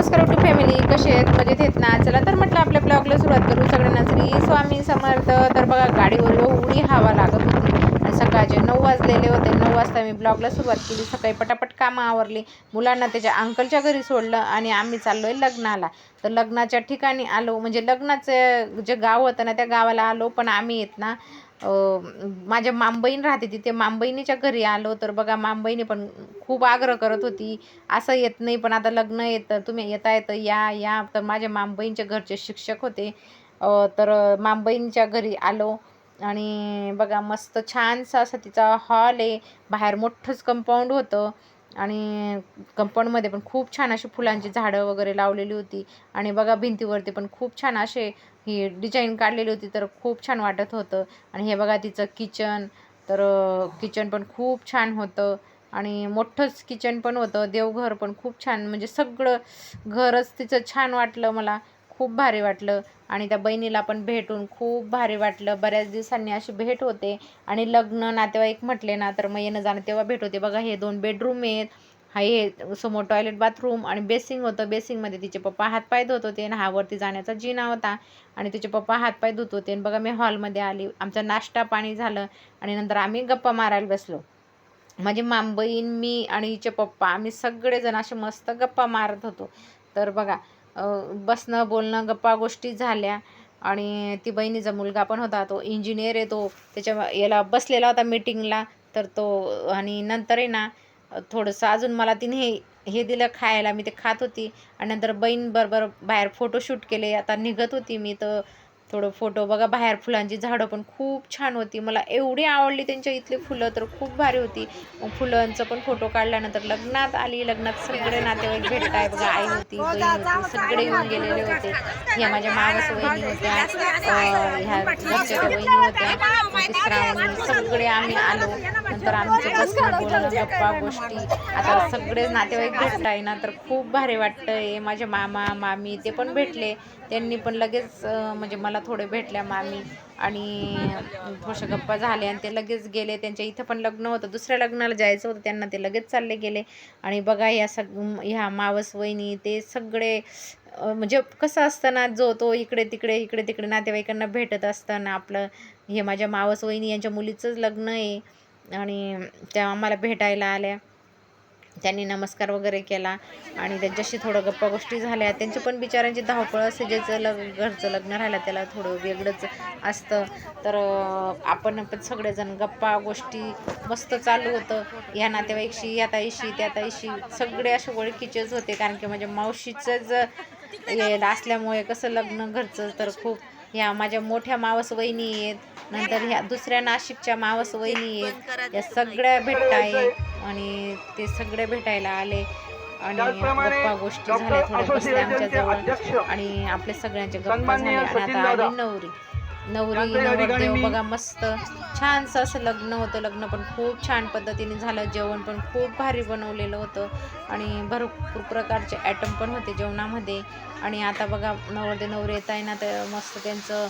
नमस्कार YouTube family, कसे आहेत? मजेत आहेत ना? चला तर म्हटलं आपल्या ब्लॉगला सुरुवात करू. सगळ्यांना श्री स्वामी समर्थ. तर बघा गाडीवर एवढी हवा लागत होती आणि सकाळचे 9 वाजलेले होते. 9 वाजता मी ब्लॉगला सुरुवात केली. सकाळी पटापट कामं आवरली, मुलांना त्याच्या अंकलच्या घरी सोडलं आणि आम्ही चाललोय लग्नाला. तर लग्नाच्या ठिकाणी आलो, म्हणजे लग्नाचं जे गाव होतं ना त्या गावाला आलो. पण आम्ही येत ना माझ्या मामबहीण राहते तिथे, मामबहिणीच्या घरी आलो. तर बघा मामबहिणी पण खूप आग्रह करत होती, असं येत नाही पण आता लग्न येतं, तुम्ही येता येतं या या. तर माझ्या मामबहीणच्या घरचे शिक्षक होते. तर मामबहीणच्या घरी आलो आणि बघा मस्त छानसा असा तिचा हॉल आहे. बाहेर मोठंच कंपाऊंड होतं आणि कंपाऊंडमध्ये पण खूप छान अशी फुलांची झाडं वगैरे लावलेली होती. आणि बघा भिंतीवरती पण खूप छान असे ही डिझाईन काढलेली होती, तर खूप छान वाटत होतं. आणि हे बघा तिचं किचन, तर किचन पण खूप छान होतं आणि मोठंच किचन पण होतं. देवघर पण खूप छान, म्हणजे सगळं घरच तिचं छान वाटलं मला, खूप भारी वाटलं. आणि त्या बहिणीला पण भेटून खूप भारी वाटलं. बऱ्याच दिवसांनी अशी भेट होते आणि लग्न नातेवाईक म्हटले ना तर मग येणं जाणं तेव्हा भेट होते. बघा हे 2 बेडरूम आहेत. हा हे समोर टॉयलेट बाथरूम आणि बेसिंग होतं. बेसिंगमध्ये तिचे पप्पा हातपाय धुत होते आणि हा वरती जाण्याचा जिना होता आणि तिचे पप्पा हातपाय धुत होते. आणि बघा मी हॉलमध्ये आली, आमचा नाश्ता पाणी झालं आणि नंतर आम्ही गप्पा मारायला बसलो. माझी मामबहीण, मी आणि हिचे पप्पा आम्ही सगळेजण असे मस्त गप्पा मारत होतो. तर बघा बसणं बोलणं गप्पा गोष्टी झाल्या. आणि ती बहिणीचा मुलगा पण होता, तो इंजिनियर आहे. तो त्याच्या याला बसलेला होता मीटिंगला. तर तो आणि नंतर आहे ना थोडंसं अजून मला तिने हे दिलं खायला, मी ते खात होती. आणि नंतर बहीणबरोबर बाहेर फोटोशूट केले. आता निघत होती मी, तर थोडं फोटो बघा बाहेर फुलांची झाडं पण खूप छान होती. मला एवढी आवडली त्यांच्या इथली फुलं, तर खूप भारी होती. मग फुलांचं पण फोटो काढल्यानंतर लग्नात आली. लग्नात सगळे नातेवाईक भेटताय बघा, आई होती, बहीण होती, सगळे येऊन गेलेले होते. ह्या माझ्या मावस वहिनी होत्या, ह्या घरच्या त्या वहिनी होत्या, मग ती श्रावणी, सगळे आम्ही आलो. नंतर आमचं बसणं बोलणं गप्पा गोष्टी, आता सगळे नातेवाईक भेटताय ना तर खूप भारी वाटतंय. माझे मामा मामी ते पण भेटले, त्यांनी पण लगेच म्हणजे मला थोडे भेटल्या मामी. आणि थोड्याशा गप्पा झाल्या आणि ते लगेच गेले. त्यांच्या इथं पण लग्न होतं, दुसऱ्या लग्नाला जायचं होतं त्यांना, ते लगेच चालले गेले. आणि बघा ह्या मावस वहिनी ते सगळे म्हणजे कसं असतं ना, जो तो इकडे तिकडे इकडे तिकडे नातेवाईकांना भेटत असताना आपलं, हे माझ्या मावस वहिनी यांच्या मुलीचंच लग्न आहे आणि त्या आम्हाला भेटायला आल्या. त्यांनी नमस्कार वगैरे केला आणि त्यांच्याशी थोडं गप्पा गोष्टी झाल्या. त्यांची पण बिचाऱ्यांची धावपळ असते, ज्याचं घरचं लग्न राहिलं त्याला थोडं वेगळंच असतं. तर आपण पण सगळेजण गप्पा गोष्टी मस्त चालू होतं. ह्या नातेवाईकशी, या ताईशी, त्या ताईशी, सगळे असे ओळखीचेच होते. कारण की माझ्या मावशीचंच असल्यामुळे कसं लग्न घरचं, तर खूप ह्या माझ्या मोठ्या मावस वहिनी आहेत. नंतर ह्या दुसऱ्या नाशिकच्या मावस वहिनी आहेत, या सगळ्या भेटताय. आणि ते सगळे भेटायला आले आणि गप्पा गोष्टी झाल्या, थोड्या बसल्या आमच्या जवळ आणि आपल्या सगळ्यांच्या गप्पा झाल्या. आणि आता आली नवरी. नवरदेव बघा मस्त छानसं असं लग्न होतं. लग्न पण खूप छान पद्धतीने झालं. जेवण पण खूप भारी बनवलेलं होतं आणि भरपूर प्रकारचे ॲटम पण होते जेवणामध्ये. आणि आता बघा नवरदेव नवरी येत आहे ना, तर मस्त त्यांचं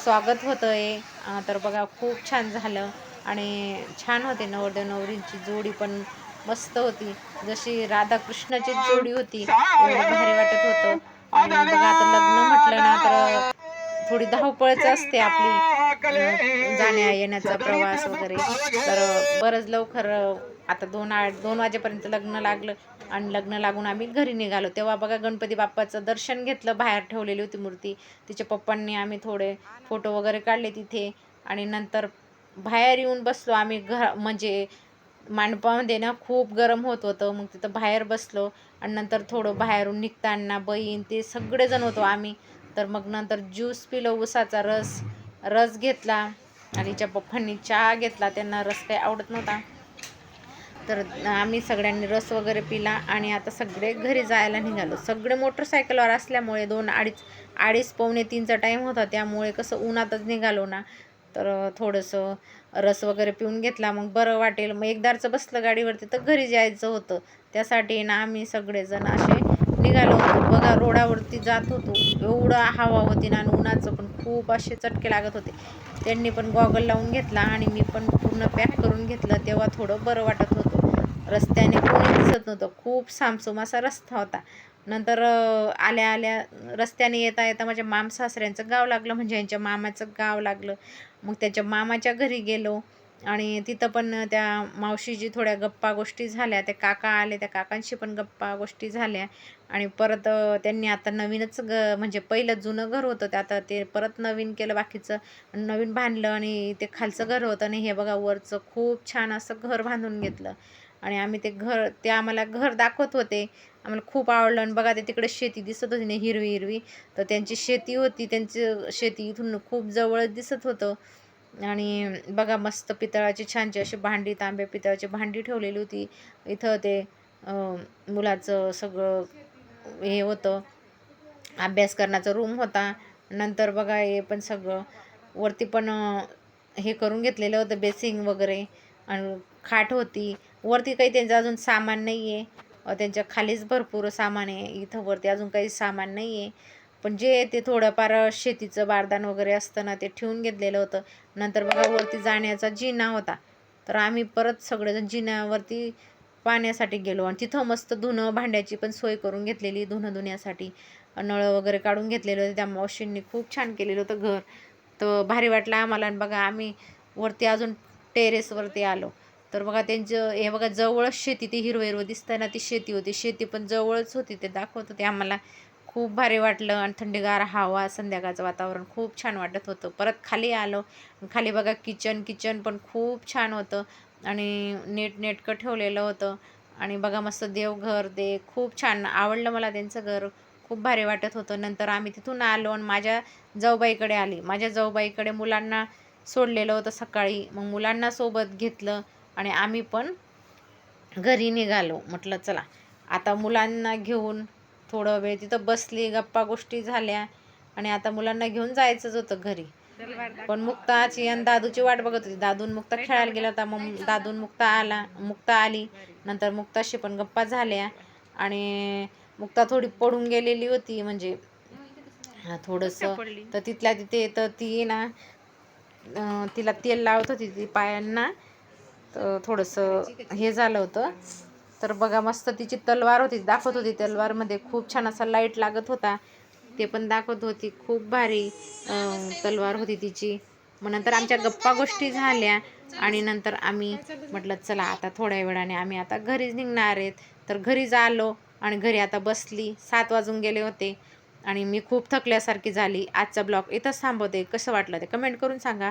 स्वागत होतं आहे. तर बघा खूप छान झालं आणि छान होते. नवरदेव नवरींची जोडी पण मस्त होती, जशी राधाकृष्णाची जोडी होती, एवढं भारी वाटत होतं. आणि बघा आता लग्न म्हटलं ना तर थोडी धावपळच असते आपली, जाण्या येण्याचा प्रवास वगैरे. तर बरंच लवकर आता 2 वाजेपर्यंत लग्न लागलं आणि लग्न लागून आम्ही घरी निघालो. तेव्हा बघा गणपती बाप्पाचं दर्शन घेतलं. बाहेर ठेवलेली होती मूर्ती, तिच्या पप्पांनी आम्ही थोडे फोटो वगैरे काढले तिथे. आणि नंतर बाहेर येऊन बसलो आम्ही, म्हणजे मंडपामध्ये ना खूप गरम होत होतं. मग तिथं बाहेर बसलो आणि नंतर थोडं बाहेरून निघताना बहीण ते सगळेजण होतो आम्ही. तर मग नंतर ज्यूस पिलो, उसाचा रस घेतला आणि हिच्या पप्पांनी चहा घेतला, त्यांना रस काही आवडत नव्हता. तर आम्ही सगळ्यांनी रस वगैरे पिला आणि आता सगळे घरी जायला निघालो. सगळे मोटरसायकलवर असल्यामुळे 2, अडीच पावणे 3चा टाईम होता, त्यामुळे कसं उन्हातच निघालो ना, तर थोडंसं रस वगैरे पिऊन घेतला, मग बरं वाटेल. मग एकदारचं बसलं गाडीवरती तर घरी जायचं होतं, त्यासाठी ना आम्ही सगळेजण असे निघालो होतो. बघा रोडावरती जात होतो, एवढं हवा होती ना आणि उन्हाचं पण खूप असे चटके लागत होते. त्यांनी पण गॉगल लावून घेतला आणि मी पण पूर्ण पॅक करून घेतलं, तेव्हा थोडं बरं वाटत होतं. रस्त्याने कोणी दिसत नव्हतं, खूप सामसूम असा रस्ता होता. नंतर आल्या आल्या रस्त्याने येता येता माझ्या मामसासऱ्यांचं गाव लागलं, म्हणजे यांच्या मामाचं गाव लागलं. मग त्याच्या मामाच्या घरी गेलो आणि तिथं पण त्या मावशीची थोड्या गप्पा गोष्टी झाल्या. त्या काका आले, त्या काकांशी पण गप्पा गोष्टी झाल्या. आणि परत त्यांनी आता नवीनच म्हणजे पहिलं जुनं घर होतं, ते आता ते परत नवीन केलं बाकीचं, नवीन बांधलं. आणि ते खालचं घर होतं आणि हे बघा वरचं खूप छान असं घर बांधून घेतलं. आणि आम्ही ते आम्हाला घर दाखवत होते. आम्हाला खूप आवडलं. आणि बघा ते तिकडे शेती दिसत होती ना, हिरवी हिरवी, तर त्यांची शेती होती. त्यांची शेती इथून खूप जवळच दिसत होतं. आणि बघा मस्त पितळाची छानची अशी भांडी, तांबे पितळाची भांडी ठेवलेली होती. इथं ते मुलाचं सगळं हे होतं, अभ्यास करण्याचा रूम होता. नंतर बघा हे पण सगळं वरती पण हे करून घेतलेलं होतं, बेसिंग वगैरे. आणि खाट होती. वरती काही त्यांचं अजून सामान नाही आहे, त्यांच्या खालीच भरपूर सामान आहे. इथं वरती अजून काही सामान नाही आहे, पण जे ते थोडंफार शेतीचं बारदान वगैरे असतं ना, ते ठेवून घेतलेलं होतं. नंतर बघा वरती जाण्याचा जिना होता, तर आम्ही परत सगळेजण जिन्यावरती पाण्यासाठी गेलो. आणि तिथं मस्त धुणं भांड्याची पण सोय करून घेतलेली, धुणं धुण्यासाठी नळ वगैरे काढून घेतलेलं होते. त्या मावशींनी खूप छान केलेलं होतं घर, तर भारी वाटलं आम्हाला. आणि बघा आम्ही वरती अजून टेरेसवरती आलो, तर बघा त्यांचं हे बघा जवळच शेती, ती हिरवं हिरवं दिसतं ना, ती शेती होती. शेती पण जवळच होती, ते दाखवत होते आम्हाला. खूप भारी वाटलं. आणि थंडीगार हवा, संध्याकाळचं वातावरण खूप छान वाटत होतं. परत खाली आलो, खाली बघा किचन पण खूप छान होतं आणि नेटकं ठेवलेलं होतं. आणि बघा मस्त देवघर, ते खूप छान आवडलं मला त्यांचं घर, खूप भारी वाटत होतं. नंतर आम्ही तिथून आलो आणि माझ्या जाऊबाईकडे आली. माझ्या जाऊबाईकडे मुलांना सोडलेलं होतं सकाळी, मग मुलांना सोबत घेतलं आणि आम्ही पण घरी निघालो. म्हटलं चला आता मुलांना घेऊन थोडं वेळ तिथं बसली, गप्पा गोष्टी झाल्या आणि आता मुलांना घेऊन जायचंच होतं घरी. पण मुक्ताची आणि दादूची वाट बघत होती. दादून मुक्ता खेळायला गेला होता, मग दादून मुक्ता आली. नंतर मुक्ताशी पण गप्पा झाल्या. आणि मुक्ता थोडी पडून गेलेली होती, म्हणजे थोडंसं, तर तिथल्या तिथे तर ती ना तिला तेल लावत होती ती पायांना, तर थोडंसं हे झालं होतं. तर बघा मस्त तिची तलवार होती, दाखवत होती. तलवारमध्ये खूप छान असा लाईट लागत होता, ते पण दाखवत होती. खूप भारी तलवार होती तिची. मग नंतर आमच्या गप्पा गोष्टी झाल्या आणि नंतर आम्ही म्हटलं चला आता थोड्या वेळाने आम्ही आता घरीच निघणार आहेत. तर घरी आलो आणि घरी आता बसली. 7 वाजून गेले होते आणि मी खूप थकल्यासारखी झाली. आजचा ब्लॉग इथंच थांबवते. कसं वाटलं ते कमेंट करून सांगा.